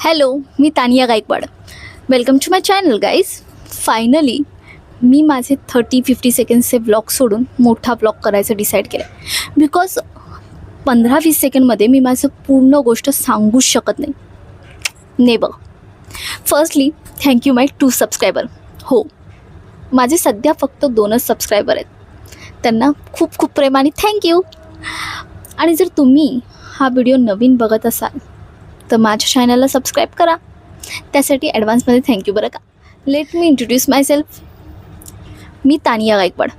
Hello, मी Tania Gaikwad. Welcome to my channel guys. Finally मी माझे 30-50 सेकंड्सचे ब्लॉग सोडून मोठा ब्लॉग करायचं डिसाईड केलं आहे. बिकॉज 15-20 सेकंडमध्ये मी माझं पूर्ण गोष्ट सांगूच शकत नाही. नेबर. फर्स्टली थँक्यू माय 2 सबस्क्रायबर. हो, माझे सध्या फक्त 2च सबस्क्रायबर आहेत. त्यांना खूप खूप प्रेमाने थँक्यू. आणि जर तुम्ही हा व्हिडिओ नवीन बघत असाल तर माझ्या चॅनलला सबस्क्राईब करा. त्यासाठी ॲडव्हान्समध्ये थँक्यू बरं का. लेट मी इंट्रोड्यूस माय सेल्फ. मी तानिया गायकवाड.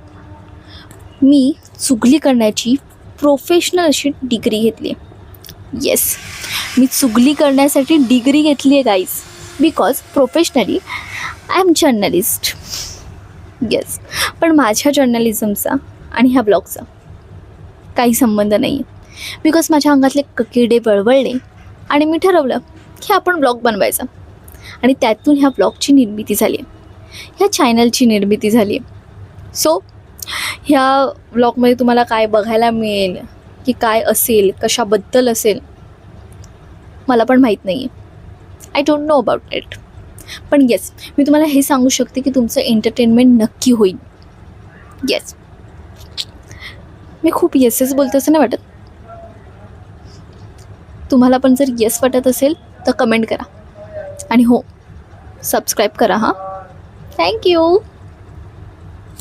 मी चुगली करण्याची प्रोफेशनल अशी डिग्री घेतली आहे. येस, मी चुगली करण्यासाठी डिग्री घेतली आहे guys. Because professionally I am journalist. Yes, पण माझ्या जर्नलिझमचा आणि ह्या ब्लॉगचा काही संबंध नाही आहे. बिकॉज माझ्या अंगातले किडे बळवळले आणि मी ठरवलं की आपण ब्लॉग बनवायचा. आणि त्यातून ह्या ब्लॉगची निर्मिती झाली आहे, ह्या चॅनलची निर्मिती झाली आहे. सो ह्या ब्लॉगमध्ये तुम्हाला काय बघायला मिळेल की काय असेल, कशाबद्दल असेल, मला पण माहीत नाही आहे. I don't know about it. पण येस, मी तुम्हाला हे सांगू शकते की तुमचं एंटरटेनमेंट नक्की होईल. येस, मी खूप येसेस बोलते असं नाही वाटत. तुम्हाला पण जर येस वाटत असेल तर कमेंट करा. आणि हो, सबस्क्राईब करा हां. थँक्यू.